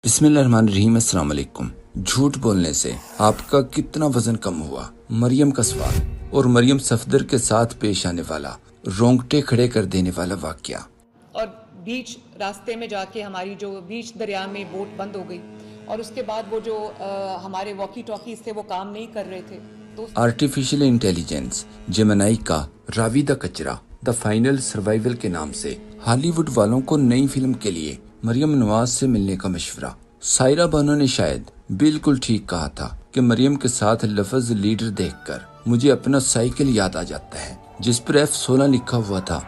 بسم اللہ الرحمن الرحیم۔ السلام علیکم۔ جھوٹ بولنے سے آپ کا کتنا وزن کم ہوا؟ مریم کا سوال اور مریم صفدر کے ساتھ پیش آنے والا رونگٹے کھڑے کر دینے والا واقعہ۔ اور بیچ راستے میں جا کے ہماری جو بیچ دریا میں بوٹ بند ہو گئی اور اس کے بعد وہ جو ہمارے واکی ٹاکیز تھے وہ کام نہیں کر رہے تھے تو آرٹیفیشل انٹیلیجنس جیمنائی کا راوی دا کچرا دا فائنل سروائیول کے نام سے ہالی ووڈ والوں کو نئی فلم کے لیے مریم نواز سے ملنے کا مشورہ۔ سائرہ بانو نے شاید بالکل ٹھیک کہا تھا کہ مریم کے ساتھ لفظ لیڈر دیکھ کر مجھے اپنا سائیکل یاد آ جاتا ہے جس پر F16 لکھا ہوا تھا۔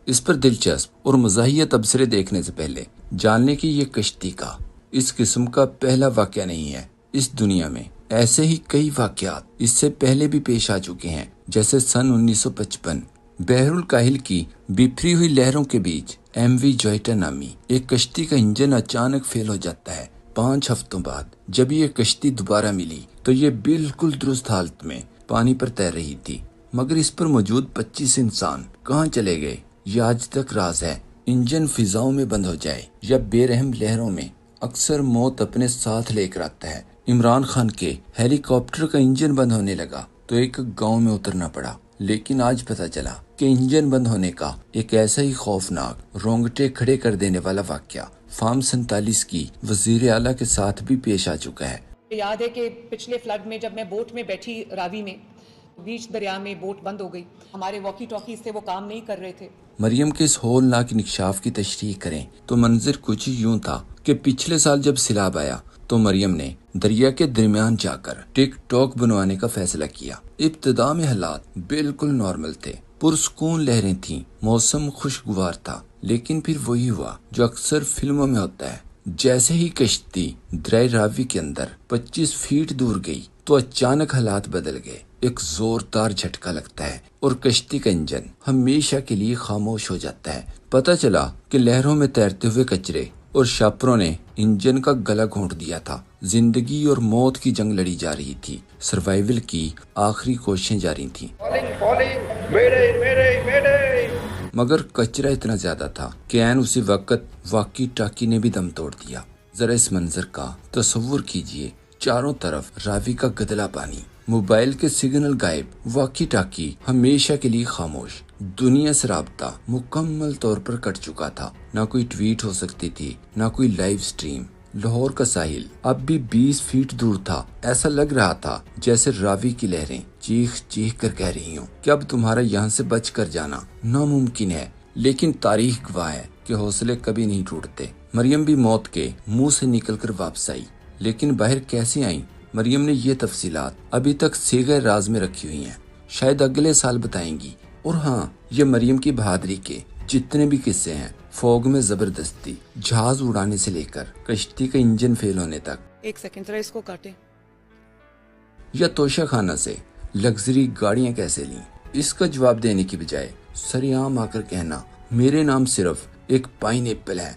اس پر دلچسپ اور مزاحیہ تبصرے دیکھنے سے پہلے جان لیں کہ یہ کشتی کا اس قسم کا پہلا واقعہ نہیں ہے۔ اس دنیا میں ایسے ہی کئی واقعات اس سے پہلے بھی پیش آ چکے ہیں، جیسے سن 1955 بحر الکاہل کی بکھری ہوئی لہروں کے بیچ MV جوائٹا نامی ایک کشتی کا انجن اچانک فیل ہو جاتا ہے۔ 5 ہفتوں بعد جب یہ کشتی دوبارہ ملی تو یہ بالکل درست حالت میں پانی پر تیر رہی تھی، مگر اس پر موجود 25 انسان کہاں چلے گئے یہ آج تک راز ہے۔ انجن فضاؤں میں بند ہو جائے یا بے رحم لہروں میں اکثر موت اپنے ساتھ لے کر آتا ہے۔ عمران خان کے ہیلی کاپٹر کا انجن بند ہونے لگا تو ایک گاؤں میں اترنا پڑا، لیکن آج پتہ چلا کہ انجن بند ہونے کا ایک ایسا ہی خوفناک رونگٹے کھڑے کر دینے والا واقعہ فارم 47 کی وزیر اعلیٰ کے ساتھ بھی پیش آ چکا ہے۔ یاد ہے کہ پچھلے فلڈ میں جب میں بوٹ میں بیٹھی راوی میں بیچ دریا میں بوٹ بند ہو گئی، ہمارے واکی ٹاکیز تھے وہ کام نہیں کر رہے تھے۔ مریم کے اس ہولناک انکشاف کی تشریح کریں تو منظر کچھ یوں تھا کہ پچھلے سال جب سیلاب آیا تو مریم نے دریا کے درمیان جا کر ٹک ٹاک بنوانے کا فیصلہ کیا۔ ابتدا میں حالات بالکل نارمل تھے، پرسکون لہریں تھیں، موسم خوشگوار تھا، لیکن پھر وہی ہوا جو اکثر فلموں میں ہوتا ہے۔ جیسے ہی کشتی دریا راوی کے اندر 25 فیٹ دور گئی تو اچانک حالات بدل گئے۔ ایک زوردار جھٹکا لگتا ہے اور کشتی کا انجن ہمیشہ کے لیے خاموش ہو جاتا ہے۔ پتہ چلا کہ لہروں میں تیرتے ہوئے کچرے اور شاپروں نے انجن کا گلا گھونٹ دیا تھا۔ زندگی اور موت کی جنگ لڑی جا رہی تھی، سروائیول کی آخری کوششیں جاری تھیں، مگر کچرا اتنا زیادہ تھا کہ عین اسی وقت واکی ٹاکی نے بھی دم توڑ دیا۔ ذرا اس منظر کا تصور کیجئے، چاروں طرف راوی کا گدلا پانی، موبائل کے سگنل غائب، واکی ٹاکی ہمیشہ کے لیے خاموش۔ دنیا سے رابطہ مکمل طور پر کٹ چکا تھا، نہ کوئی ٹویٹ ہو سکتی تھی، نہ کوئی لائیو سٹریم۔ لاہور کا ساحل اب بھی 20 فیٹ دور تھا۔ ایسا لگ رہا تھا جیسے راوی کی لہریں چیخ چیخ کر کہہ رہی ہوں کہ اب تمہارا یہاں سے بچ کر جانا ناممکن ہے، لیکن تاریخ گواہ ہے کہ حوصلے کبھی نہیں ٹوٹتے۔ مریم بھی موت کے منہ سے نکل کر واپس آئی، لیکن باہر کیسے آئیں؟ مریم نے یہ تفصیلات ابھی تک صیغہ راز میں رکھی ہوئی ہیں، شاید اگلے سال بتائیں گی۔ اور ہاں، یہ مریم کی بہادری کے جتنے بھی قصے ہیں، فوگ میں زبردستی جہاز اڑانے سے لے کر کشتی کا انجن فیل ہونے تک، ایک سیکنڈ ذرا اس کو کاٹیں۔ یا توشہ خانہ سے لگژری گاڑیاں کیسے لیں، اس کا جواب دینے کی بجائے سریعام آ کر کہنا میرے نام صرف ایک پائن ایپل ہے۔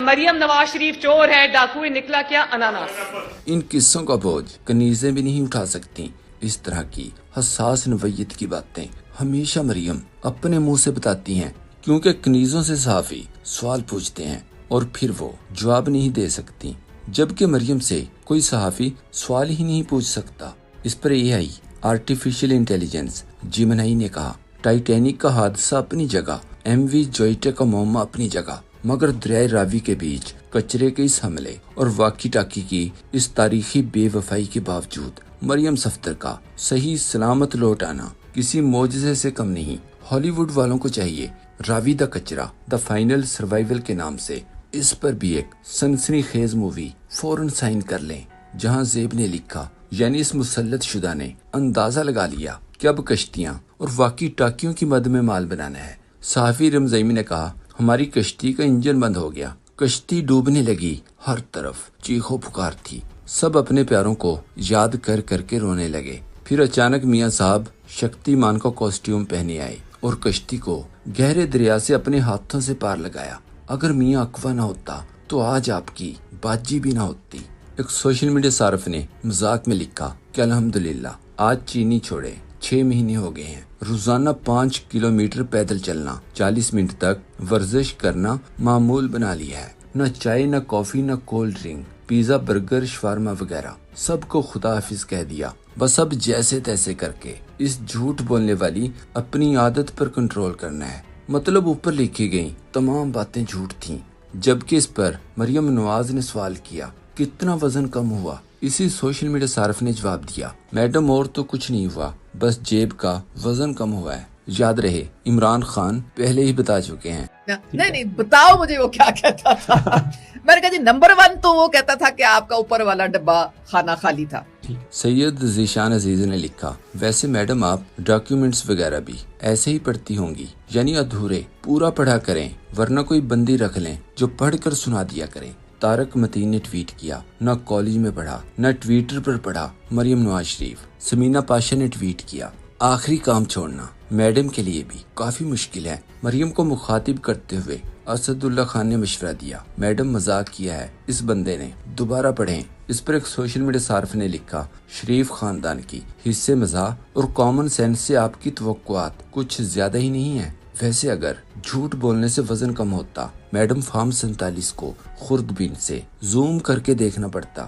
مریم نواز شریف چور ہے، ڈاکو نکلا کیا اناناس۔ ان قصوں کا بوجھ کنیزیں بھی نہیں اٹھا سکتی۔ اس طرح کی حساس نوعیت کی باتیں ہمیشہ مریم اپنے منہ سے بتاتی ہیں، کیونکہ کنیزوں سے صحافی سوال پوچھتے ہیں اور پھر وہ جواب نہیں دے سکتی، جبکہ مریم سے کوئی صحافی سوال ہی نہیں پوچھ سکتا۔ اس پر AI آرٹیفیشل انٹیلیجنس جیمنائی نے کہا، ٹائٹینک کا حادثہ اپنی جگہ، MV جوائٹا کا معمہ اپنی جگہ، مگر دریائے راوی کے بیچ کچرے کے اس حملے اور واکی ٹاکی کی اس تاریخی بے وفائی کے باوجود مریم صفدر کا صحیح سلامت لوٹ آنا کسی معجزے سے کم نہیں۔ ہالی ووڈ والوں کو چاہیے راوی دا کچرا دا فائنل سروائیول کے نام سے اس پر بھی ایک سنسنی خیز مووی فوراً سائن کر لیں، جہاں زیب نے لکھا، یعنی اس مسلط شدہ نے اندازہ لگا لیا کہ اب کشتیاں اور واکی ٹاکیوں کی مد میں مال بنانا ہے۔ صحافی رمزیمی نے کہا، ہماری کشتی کا انجن بند ہو گیا، کشتی ڈوبنے لگی، ہر طرف چیخو پکار تھی، سب اپنے پیاروں کو یاد کر کر کے رونے لگے۔ پھر اچانک میاں صاحب شکتی مان کا کاسٹیوم پہنے آئے اور کشتی کو گہرے دریا سے اپنے ہاتھوں سے پار لگایا۔ اگر میاں اقوا نہ ہوتا تو آج آپ کی باجی بھی نہ ہوتی۔ ایک سوشل میڈیا صارف نے مذاق میں لکھا کہ الحمدللہ آج چینی چھوڑے 6 مہینے ہو گئے ہیں۔ روزانہ 5 کلومیٹر پیدل چلنا، 40 منٹ تک ورزش کرنا معمول بنا لیا ہے۔ نہ چائے، نہ کافی، نہ کولڈ ڈرنک، پیزا، برگر، شوارما وغیرہ، سب کو خدا حافظ کہہ دیا، بس اب جیسے تیسے کر کے اس جھوٹ بولنے والی اپنی عادت پر کنٹرول کرنا ہے۔ مطلب اوپر لکھی گئی تمام باتیں جھوٹ تھیں۔ جبکہ اس پر مریم نواز نے سوال کیا، کتنا وزن کم ہوا؟ اسی سوشل میڈیا صارف نے جواب دیا، میڈم اور تو کچھ نہیں ہوا، بس جیب کا وزن کم ہوا ہے۔ یاد رہے عمران خان پہلے ہی بتا چکے ہیں۔ نہیں بتاؤ مجھے وہ کیا کہتا تھا۔ میں نے کہا جی نمبر 1 تو وہ کہتا تھا کہ آپ کا اوپر والا ڈبہ کھانا خالی تھا۔ سید ذیشان عزیز نے لکھا، ویسے میڈم آپ ڈاکیومنٹس وغیرہ بھی ایسے ہی پڑھتی ہوں گی، یعنی ادھورے، پورا پڑھا کریں ورنہ کوئی بندی رکھ لیں جو پڑھ کر سنا دیا کرے۔ طارق متین نے ٹویٹ کیا، نہ کالج میں پڑھا نہ ٹویٹر پر پڑھا مریم نواز شریف۔ سمینہ پاشا نے ٹویٹ کیا، آخری کام چھوڑنا میڈم کے لیے بھی کافی مشکل ہے۔ مریم کو مخاطب کرتے ہوئے اسد اللہ خان نے مشورہ دیا، میڈم مذاق کیا ہے اس بندے نے، دوبارہ پڑھیں۔ اس پر ایک سوشل میڈیا صارف نے لکھا، شریف خاندان کی حصے مزاح اور کامن سینس سے آپ کی توقعات کچھ زیادہ ہی نہیں ہیں۔ ویسے اگر جھوٹ بولنے سے وزن کم ہوتا، میڈم فارم 47 کو خوردبین سے زوم کر کے دیکھنا پڑتا۔